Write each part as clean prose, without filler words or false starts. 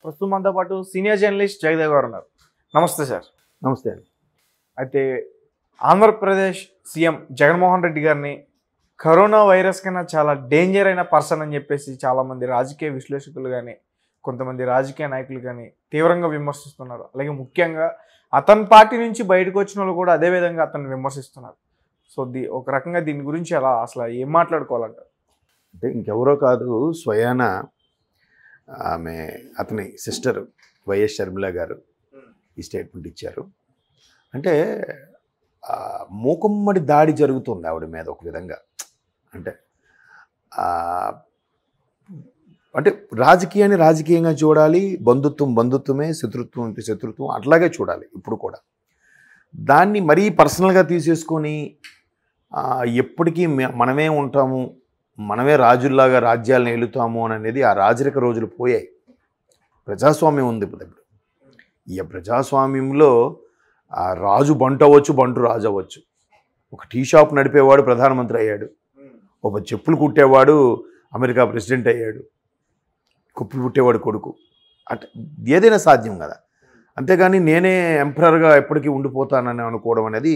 ప్రస్తుతం మనతో పాటు సీనియర్ జర్నలిస్ట్ జగదేవ్ గారు ఉన్నారు. నమస్తే సార్. నమస్తే అండి. అయితే ఆంధ్రప్రదేశ్ సీఎం జగన్మోహన్ రెడ్డి గారిని కరోనా వైరస్ కన్నా చాలా డేంజర్ అయిన పర్సన్ అని చెప్పేసి చాలామంది రాజకీయ విశ్లేషకులు కానీ కొంతమంది రాజకీయ నాయకులు కానీ తీవ్రంగా విమర్శిస్తున్నారు. అలాగే ముఖ్యంగా అతని పార్టీ నుంచి బయటకు వచ్చిన వాళ్ళు కూడా అదేవిధంగా అతన్ని విమర్శిస్తున్నారు. సో ఒక రకంగా దీని గురించి అసలు ఏం మాట్లాడుకోవాలంటారు? అంటే ఇంకెవరో కాదు, స్వయాన ఆమె అతని సిస్టర్ వైఎస్ షర్మిల గారు ఈ స్టేట్మెంట్ ఇచ్చారు. అంటే మూకుమ్మడి దాడి జరుగుతుంది ఆవిడ మీద ఒక విధంగా. అంటే అంటే రాజకీయాన్ని రాజకీయంగా చూడాలి, బంధుత్వం బంధుత్వమే, శత్రుత్వం అంటే శత్రుత్వం అట్లాగే చూడాలి ఇప్పుడు కూడా. దాన్ని మరీ పర్సనల్గా తీసేసుకొని ఎప్పటికీ మనమే ఉంటాము, మనమే రాజుల్లాగా రాజ్యాలను ఏలుతాము అని అనేది ఆ రాజరిక రోజులు పోయాయి. ప్రజాస్వామ్యం ఉంది ఇప్పుడు. ఈ ప్రజాస్వామ్యంలో రాజు బంటు అవ్వచ్చు, బంటు రాజు అవ్వచ్చు. ఒక టీ షాప్ నడిపేవాడు ప్రధానమంత్రి అయ్యాడు, ఒక చెప్పులు కుట్టేవాడు అమెరికా ప్రెసిడెంట్ అయ్యాడు, కుప్పులు పుట్టేవాడు కొడుకు. అంటే ఏదైనా సాధ్యం కదా. అంతేగాని నేనే ఎంపరర్గా ఎప్పటికీ ఉండిపోతానని అనుకోవడం అనేది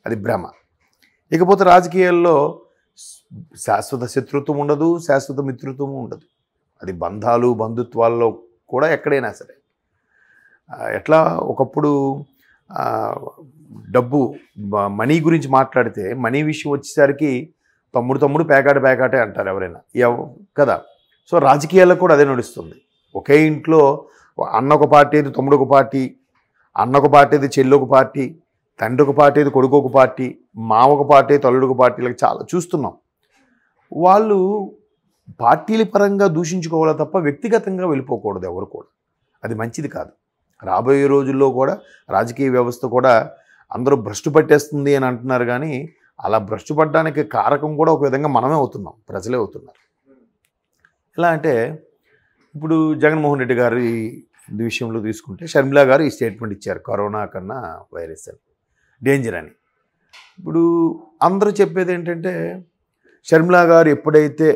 అది భ్రమ. ఇకపోతే రాజకీయాల్లో శాశ్వత శత్రుత్వం ఉండదు, శాశ్వత మిత్రుత్వం ఉండదు. అది బంధాలు బంధుత్వాల్లో కూడా ఎక్కడైనా సరే. ఎట్లా ఒకప్పుడు డబ్బు మనీ గురించి మాట్లాడితే మనీ విషయం వచ్చేసరికి తమ్ముడు పేకాటే అంటారు ఎవరైనా కదా. సో రాజకీయాల్లో కూడా అదే నడుస్తుంది. ఒకే ఇంట్లో అన్న ఒక పార్టీ అయితే తమ్ముడు ఒక పార్టీ, అన్న ఒక పార్టీ అయితే చెల్లి ఒక పార్టీ, తండ్రి ఒక పార్టీ అయితే కొడుకు ఒక పార్టీ, మావ ఒక పార్టీ అయితే అల్లుడు ఒక పార్టీలకు చాలా చూస్తున్నాం. వాళ్ళు పార్టీల పరంగా దూషించుకోవాలి తప్ప వ్యక్తిగతంగా వెళ్ళిపోకూడదు ఎవరు కూడా. అది మంచిది కాదు. రాబోయే రోజుల్లో కూడా రాజకీయ వ్యవస్థ కూడా అందరూ భ్రష్టు పట్టేస్తుంది అని అంటున్నారు. కానీ అలా భ్రష్టు పట్టడానికి కారకం కూడా ఒక విధంగా మనమే అవుతున్నాం, ప్రజలే అవుతున్నారు. ఎలా అంటే ఇప్పుడు జగన్మోహన్ రెడ్డి గారి విషయంలో తీసుకుంటే షర్మిల గారు ఈ స్టేట్మెంట్ ఇచ్చారు, కరోనా కన్నా వైరస్ అని డేంజర్ అని. ఇప్పుడు అందరూ చెప్పేది ఏంటంటే షర్మిల గారు ఎప్పుడైతే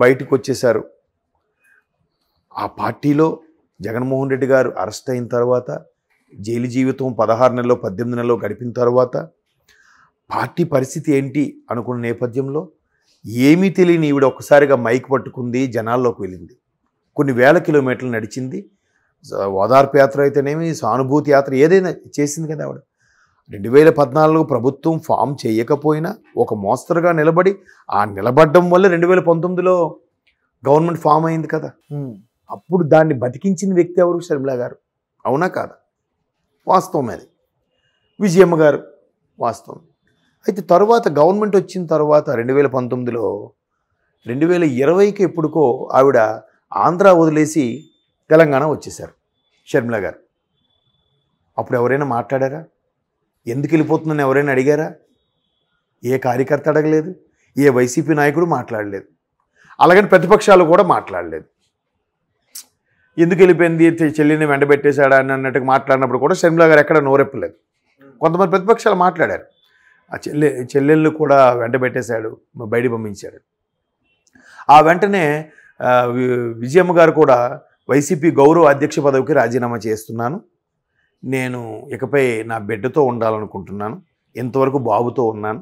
బయటకు వచ్చేసారు, ఆ పార్టీలో జగన్మోహన్ రెడ్డి గారు అరెస్ట్ అయిన తర్వాత జైలు జీవితం 16 నెలలో 18 నెలలో గడిపిన తర్వాత పార్టీ పరిస్థితి ఏంటి అనుకున్న నేపథ్యంలో ఏమీ తెలియని ఈవిడ ఒక్కసారిగా మైక్ పట్టుకుంది, జనాల్లోకి వెళ్ళింది, కొన్ని వేల కిలోమీటర్లు నడిచింది. ఓదార్పు యాత్ర అయితేనేమి, సానుభూతి యాత్ర ఏదైనా చేసింది కదా ఆవిడ. 2014 ప్రభుత్వం ఫామ్ చేయకపోయినా ఒక మోస్తరుగా నిలబడి ఆ నిలబడడం వల్ల 2019లో గవర్నమెంట్ ఫామ్ అయింది కదా. అప్పుడు దాన్ని బతికించిన వ్యక్తి ఎవరు? షర్మిల గారు. అవునా కాదా? వాస్తవం అది. విజయమ్మ గారు వాస్తవం. అయితే తర్వాత గవర్నమెంట్ వచ్చిన తర్వాత 2019లో 2020కి ఎప్పుడుకో ఆవిడ ఆంధ్ర వదిలేసి తెలంగాణ వచ్చేసారు షర్మిల గారు. అప్పుడు ఎవరైనా మాట్లాడారా? ఎందుకు వెళ్ళిపోతుందని ఎవరైనా అడిగారా? ఏ కార్యకర్త అడగలేదు, ఏ వైసీపీ నాయకుడు మాట్లాడలేదు, అలాగని ప్రతిపక్షాలు కూడా మాట్లాడలేదు. ఎందుకు వెళ్ళిపోయింది, చెల్లిని వెంటబెట్టేశాడా అని అన్నట్టుగా మాట్లాడినప్పుడు కూడా షర్మిల గారు ఎక్కడ నోరెప్పలేదు. కొంతమంది ప్రతిపక్షాలు మాట్లాడారు, ఆ చెల్లెళ్ళు కూడా వెంటబెట్టేశాడు, బయట పంపించాడు. ఆ వెంటనే విజయమ్మ గారు కూడా వైసీపీ గౌరవ అధ్యక్ష పదవికి రాజీనామా చేస్తున్నాను, నేను ఇకపై నా బిడ్డతో ఉండాలనుకుంటున్నాను, ఇంతవరకు బాబుతో ఉన్నాను,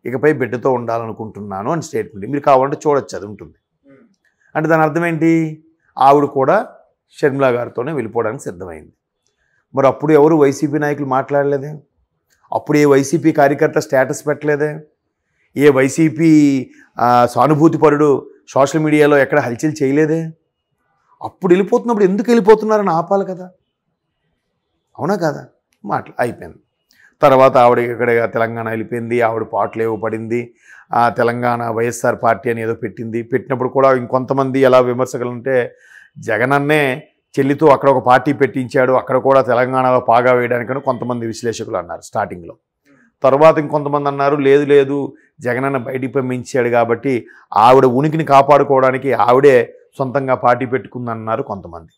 ఇకపై బిడ్డతో ఉండాలనుకుంటున్నాను అని స్టేట్మెంట్. మీరు కావాలంటే చూడొచ్చు, అది ఉంటుంది. అంటే దాని అర్థం ఏంటి? ఆవిడ కూడా షర్మిల గారితోనే వెళ్ళిపోవడానికి సిద్ధమైంది. మరి అప్పుడు ఎవరు వైసీపీ నాయకులు మాట్లాడలేదే? అప్పుడు ఏ వైసీపీ కార్యకర్త స్టేటస్ పెట్టలేదే? ఏ వైసీపీ సానుభూతిపరుడు సోషల్ మీడియాలో ఎక్కడ హల్చల్ చేయలేదే? అప్పుడు వెళ్ళిపోతున్నప్పుడు ఎందుకు వెళ్ళిపోతున్నారని ఆపాలి కదా. అవునా కదా? అయిపోయింది. తర్వాత ఆవిడ ఇక్కడ తెలంగాణ వెళ్ళిపోయింది, ఆవిడ పాటలేవో పడింది, తెలంగాణ వైఎస్ఆర్ పార్టీ అని ఏదో పెట్టింది. పెట్టినప్పుడు కూడా ఇంకొంతమంది ఎలా విమర్శకులు అంటే జగనన్నే చెల్లితో అక్కడ ఒక పార్టీ పెట్టించాడు, అక్కడ కూడా తెలంగాణలో పాగా వేయడానికని కొంతమంది విశ్లేషకులు అన్నారు స్టార్టింగ్లో. తర్వాత ఇంకొంతమంది అన్నారు లేదు జగనన్న బయటికి పంపించాడు కాబట్టి ఆవిడ ఉనికిని కాపాడుకోవడానికి ఆవిడే సొంతంగా పార్టీ పెట్టుకుందన్నారు కొంతమంది.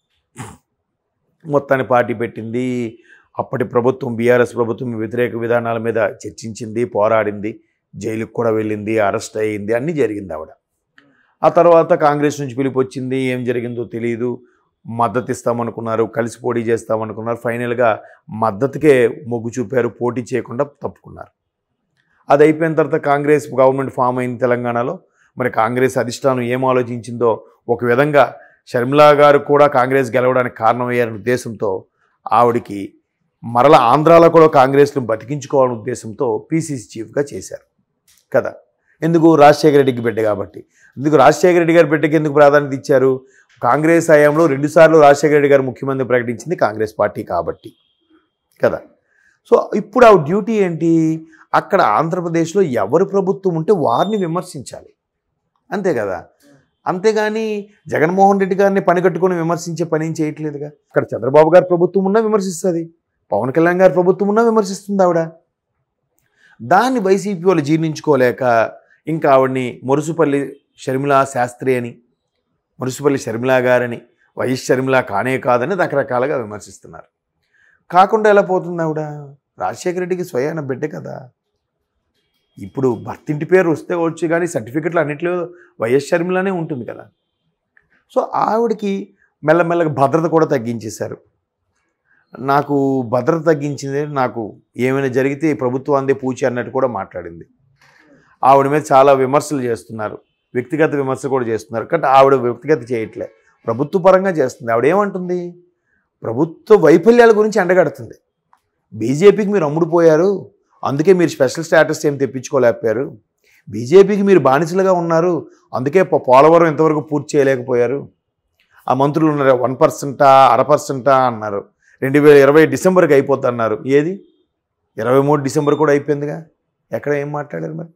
మొత్తాన్ని పార్టీ పెట్టింది. అప్పటి ప్రభుత్వం బీఆర్ఎస్ ప్రభుత్వం వ్యతిరేక విధానాల మీద చర్చించింది, పోరాడింది, జైలుకు కూడా వెళ్ళింది, అరెస్ట్ అయ్యింది, అన్నీ జరిగింది ఆవిడ. ఆ తర్వాత కాంగ్రెస్ నుంచి పిలుపు వచ్చింది, ఏం జరిగిందో తెలియదు. మద్దతు ఇస్తామనుకున్నారు, కలిసి పోటీ చేస్తామనుకున్నారు. ఫైనల్గా మద్దతుకే మొగ్గు చూపారు, పోటీ చేయకుండా తప్పుకున్నారు. అది అయిపోయిన తర్వాత కాంగ్రెస్ గవర్నమెంట్ ఫామ్ అయింది తెలంగాణలో. మరి కాంగ్రెస్ అధిష్టానం ఏం ఆలోచించిందో, ఒక విధంగా షర్మిలా గారు కూడా కాంగ్రెస్ గెలవడానికి కారణమయ్యారనే ఉద్దేశంతో ఆవిడికి మరలా ఆంధ్రాలో కూడా కాంగ్రెస్ను బతికించుకోవాలనే ఉద్దేశంతో పీసీసీ చీఫ్గా చేశారు కదా. ఎందుకు? రాజశేఖర రెడ్డికి బిడ్డ కాబట్టి. ఎందుకు రాజశేఖర రెడ్డి గారి బిడ్డకి ఎందుకు ప్రాధాన్యత ఇచ్చారు? కాంగ్రెస్ హయాంలో 2 సార్లు రాజశేఖర రెడ్డి గారు ముఖ్యమంత్రి ప్రకటించింది కాంగ్రెస్ పార్టీ కాబట్టి కదా. సో ఇప్పుడు ఆ డ్యూటీ ఏంటి? అక్కడ ఆంధ్రప్రదేశ్లో ఎవరు ప్రభుత్వం ఉంటే వారిని విమర్శించాలి, అంతే కదా. అంతేగాని జగన్మోహన్ రెడ్డి గారిని పని కట్టుకొని విమర్శించే పని ఏం చేయట్లేదుగా. అక్కడ చంద్రబాబు గారి ప్రభుత్వం ఉన్నా విమర్శిస్తుంది, పవన్ కళ్యాణ్ గారి ప్రభుత్వం ఉన్నా విమర్శిస్తుంది ఆవిడ. దాన్ని వైసీపీ వాళ్ళు జీర్ణించుకోలేక ఇంకా ఆవిడ్ని మురుసుపల్లి షర్మిలా శాస్త్రి అని, మురుసుపల్లి షర్మిలా గారని, వైఎస్ షర్మిలా కానే కాదని రకరకాలుగా విమర్శిస్తున్నారు. కాకుండా ఎలా పోతుంది ఆవిడ? రాజశేఖర రెడ్డికి స్వయాన బిడ్డ కదా. ఇప్పుడు భర్తింటి పేరు వస్తే వచ్చి కానీ సర్టిఫికెట్లు అన్నింటిలో వైఎస్ షర్మిలానే ఉంటుంది కదా. సో ఆవిడకి మెల్లమెల్లగా భద్రత కూడా తగ్గించేశారు. నాకు భద్రత తగ్గించింది, నాకు ఏమైనా జరిగితే ప్రభుత్వాందే పూచి అన్నట్టు కూడా మాట్లాడింది. ఆవిడ మీద చాలా విమర్శలు చేస్తున్నారు, వ్యక్తిగత విమర్శ కూడా చేస్తున్నారు. కానీ ఆవిడ వ్యక్తిగత చేయట్లే, ప్రభుత్వ పరంగా చేస్తుంది. ఆవిడ ఏమంటుంది? ప్రభుత్వ వైఫల్యాల గురించి ఎండగడుతుంది. బీజేపీకి మీరు అమ్ముడుపోయారు, అందుకే మీరు స్పెషల్ స్టేటస్ ఏం తెప్పించుకోలేకపోయారు. బీజేపీకి మీరు బానిసలుగా ఉన్నారు, అందుకే పోలవరం ఇంతవరకు పూర్తి చేయలేకపోయారు. ఆ మంత్రులు ఉన్నారు 1%, 0.5% అన్నారు. 2020 డిసెంబర్కి అయిపోద్ది అన్నారు. ఏది 23 డిసెంబర్ కూడా అయిపోయిందిగా. ఎక్కడ ఏం మాట్లాడారు మరి?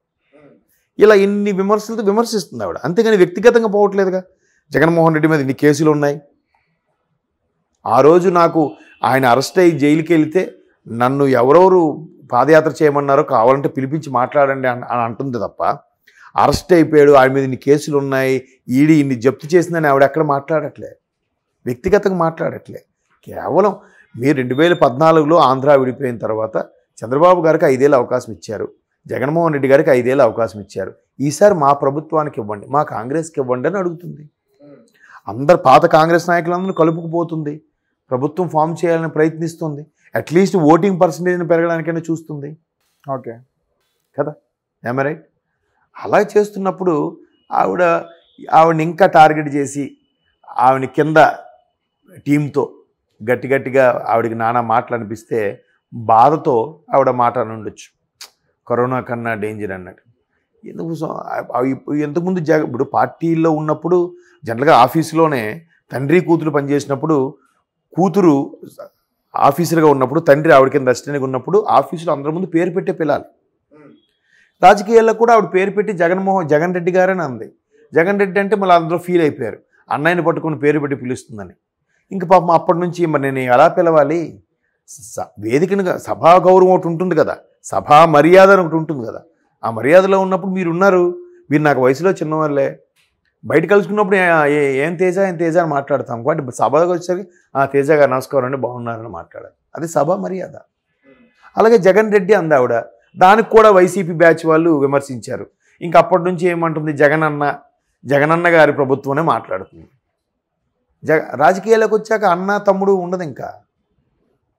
ఇలా ఇన్ని విమర్శలతో విమర్శిస్తుంది ఆవిడ, అంతేగాని వ్యక్తిగతంగా పోవట్లేదుగా. జగన్మోహన్ రెడ్డి మీద ఇన్ని కేసులు ఉన్నాయి. ఆ రోజు నాకు ఆయన అరెస్ట్ అయ్యి జైలుకి వెళితే నన్ను ఎవరెవరు పాదయాత్ర చేయమన్నారో కావాలంటే పిలిపించి మాట్లాడండి అని అంటుంది తప్ప, అరెస్ట్ అయిపోయాడు, ఆయన మీద ఇన్ని కేసులు ఉన్నాయి, ఈడీ ఇన్ని జప్తు చేసిందని ఆవిడ ఎక్కడ మాట్లాడట్లే, వ్యక్తిగతంగా మాట్లాడట్లే. కేవలం మీరు 2014లో ఆంధ్ర విడిపోయిన తర్వాత చంద్రబాబు గారికి 5 ఏళ్ళు అవకాశం ఇచ్చారు, జగన్మోహన్ రెడ్డి గారికి 5 ఏళ్ళు అవకాశం ఇచ్చారు. ఈసారి మా ప్రభుత్వానికి ఇవ్వండి, మా కాంగ్రెస్కి ఇవ్వండి అని అడుగుతుంది. అందరు పాత కాంగ్రెస్ నాయకులందరూ కలుపుకుపోతుంది, ప్రభుత్వం ఫామ్ చేయాలని ప్రయత్నిస్తుంది, అట్లీస్ట్ ఓటింగ్ పర్సంటేజ్ని పెరగడానికైనా చూస్తుంది. ఓకే కదా, ఏమ రైట్? అలా చేస్తున్నప్పుడు ఆవిడని ఇంకా టార్గెట్ చేసి ఆవిడని కింద టీంతో గట్టిగా ఆవిడకి నానా మాటలు అనిపిస్తే బాధతో ఆవిడ మాట అనుండొచ్చు, కరోనా కన్నా డేంజర్ అన్నట్టు. ఎంతకుముందు ఇప్పుడు పార్టీల్లో ఉన్నప్పుడు జనరల్గా ఆఫీసులోనే తండ్రి కూతురు పనిచేసినప్పుడు, కూతురు ఆఫీసర్గా ఉన్నప్పుడు తండ్రి ఆవిడ కింద అసిస్టెంట్గా ఉన్నప్పుడు ఆఫీసులో అందరి ముందు పేరు పెట్టే పిల్లాలి. రాజకీయాల్లో కూడా ఆవిడ పేరు పెట్టి జగన్ రెడ్డి గారని అంది. జగన్ రెడ్డి అంటే మళ్ళీ అందరూ ఫీల్ అయిపోయారు, అన్నయ్యని పట్టుకొని పేరు పెట్టి పిలుస్తుందని. ఇంక పాపం అప్పటి నుంచి మరి నేను ఎలా పిలవాలి? వేదికను సభా గౌరవం ఒకటి ఉంటుంది కదా, సభా మర్యాద ఒకటి ఉంటుంది కదా. ఆ మర్యాదలో ఉన్నప్పుడు మీరు ఉన్నారు, మీరు నాకు వయసులో చిన్నవాళ్ళే, బయట కలుసుకున్నప్పుడు ఏం తేజ అని మాట్లాడతాం. కాబట్టి సభకు వచ్చేసరికి తేజ గారు నమస్కారం అండి, బాగున్నారని మాట్లాడాలి, అది సభ మర్యాద. అలాగే జగన్ రెడ్డి అంది ఆవిడ, దానికి కూడా వైసీపీ బ్యాచ్ వాళ్ళు విమర్శించారు. ఇంక అప్పటి నుంచి ఏమంటుంది? జగనన్న గారి ప్రభుత్వమే మాట్లాడుతుంది. రాజకీయాలకు వచ్చాక అన్న తమ్ముడు ఉండదు ఇంకా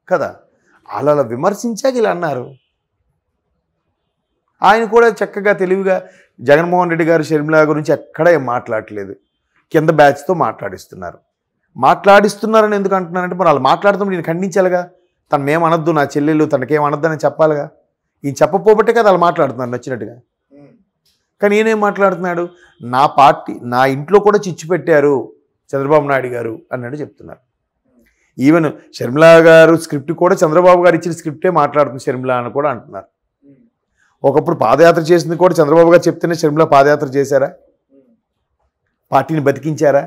కదా. అలా విమర్శించాక ఇలా అన్నారు. ఆయన కూడా చక్కగా తెలివిగా జగన్మోహన్ రెడ్డి గారు షర్మిలా గురించి ఎక్కడ ఏం మాట్లాడట్లేదు, కింద బ్యాచ్తో మాట్లాడిస్తున్నారని ఎందుకు అంటున్నారంటే, మరి వాళ్ళు మాట్లాడుతున్నప్పుడు నేను ఖండించాలిగా. తననేం అనొద్దు, నా చెల్లెలు తనకేం అనొద్దని చెప్పాలిగా. ఈయన చెప్పపోబట్టే కదా వాళ్ళు మాట్లాడుతున్నారు నచ్చినట్టుగా. కానీ ఈయనేం మాట్లాడుతున్నాడు? నా పార్టీ, నా ఇంట్లో కూడా చిచ్చు పెట్టారు చంద్రబాబు నాయుడు గారు అన్నట్టు చెప్తున్నారు. ఈవెన్ షర్మిలా గారు స్క్రిప్ట్ కూడా చంద్రబాబు గారు ఇచ్చిన స్క్రిప్టే మాట్లాడుతుంది షర్మిలా అని కూడా అంటున్నారు. ఒకప్పుడు పాదయాత్ర చేసింది కూడా చంద్రబాబు గారు చెప్తేనే షర్మిలా పాదయాత్ర చేశారా? పార్టీని బతికించారా?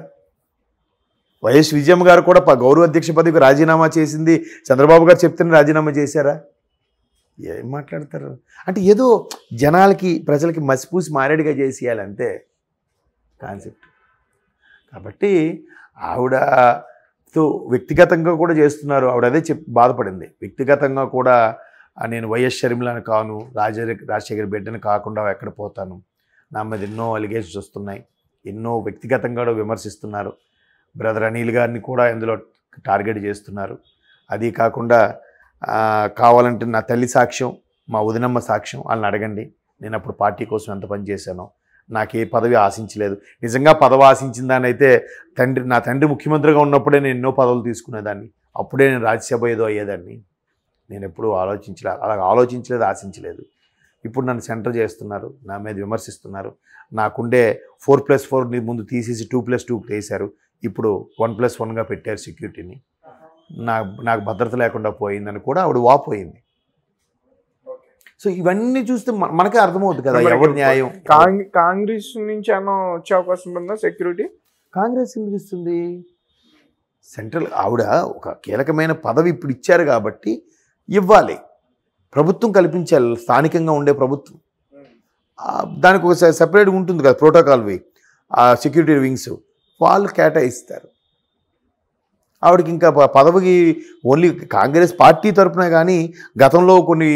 వైఎస్ విజయమ్మ గారు కూడా గౌరవ అధ్యక్ష పదవికి రాజీనామా చేసింది చంద్రబాబు గారు చెప్తేనే రాజీనామా చేశారా? ఏం మాట్లాడతారు అంటే ఏదో జనాలకి ప్రజలకి మసిపూసి మారేడుగా చేసేయాలంతే కాన్సెప్ట్. కాబట్టి ఆవిడతో వ్యక్తిగతంగా కూడా చేస్తున్నారు. ఆవిడ అదే బాధపడింది. వ్యక్తిగతంగా కూడా నేను వైఎస్ షర్మిలాని కాను, రాజశేఖర్ బిడ్డని కాకుండా ఎక్కడ పోతాను, నా మీద ఎన్నో అలిగేషన్స్ వస్తున్నాయి, ఎన్నో వ్యక్తిగతంగా విమర్శిస్తున్నారు, బ్రదర్ అనిల్ గారిని కూడా ఇందులో టార్గెట్ చేస్తున్నారు. అది కాకుండా కావాలంటే నా తల్లి సాక్ష్యం, మా వదినమ్మ సాక్ష్యం, వాళ్ళని అడగండి. నేను అప్పుడు పార్టీ కోసం ఎంత పని చేశానో, నాకే పదవి ఆశించలేదు. నిజంగా పదవి ఆశించిన దాన్ని అయితే నా తండ్రి ముఖ్యమంత్రిగా ఉన్నప్పుడే నేను ఎన్నో పదవులు తీసుకునేదాన్ని, అప్పుడే నేను రాజ్యసభ ఏదో అయ్యేదాన్ని. నేను ఎప్పుడూ అలా ఆలోచించలేదు, ఆశించలేదు. ఇప్పుడు నన్ను సెంటర్ చేస్తున్నారు, నా మీద విమర్శిస్తున్నారు. నాకుండే 4+4 ముందు తీసేసి 2+2 వేశారు. ఇప్పుడు 1+1గా పెట్టారు సెక్యూరిటీని. నాకు భద్రత లేకుండా పోయిందని కూడా ఆవిడ వాపోయింది. సో ఇవన్నీ చూస్తే మనకే అర్థమవుతుంది కదా ఎవరి న్యాయం. కాంగ్రెస్ నుంచి అన్న వచ్చే అవకాశం ఉందా సెక్యూరిటీ? కాంగ్రెస్ ఎందుకు ఇస్తుంది? సెంట్రల్ ఆవిడ ఒక కీలకమైన పదవి ఇప్పుడు ఇచ్చారు కాబట్టి ఇవ్వాలి. ప్రభుత్వం కల్పించాలి, స్థానికంగా ఉండే ప్రభుత్వం. దానికి ఒక సెపరేట్గా ఉంటుంది కదా ప్రోటోకాల్వి, ఆ సెక్యూరిటీ వింగ్స్ వాళ్ళు కేటాయిస్తారు. ఆవిడకి ఇంకా పదవికి ఓన్లీ కాంగ్రెస్ పార్టీ తరఫున కానీ గతంలో కొన్ని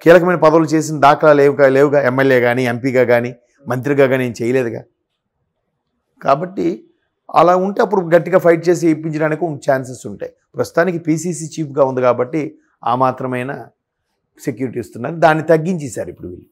కీలకమైన పదవులు చేసిన దాఖలా లేవుగా. ఎమ్మెల్యే కానీ, ఎంపీగా కానీ, మంత్రిగా కానీ ఏం చేయలేదుగా. కాబట్టి అలా ఉంటే అప్పుడు గట్టిగా ఫైట్ చేసి ఇప్పించడానికి ఛాన్సెస్ ఉంటాయి. ప్రస్తుతానికి పీసీసీ చీఫ్గా ఉంది కాబట్టి ఆ మాత్రమైన సెక్యూరిటీ ఇస్తున్నారు. దాన్ని తగ్గించేశారు ఇప్పుడు వీళ్ళు.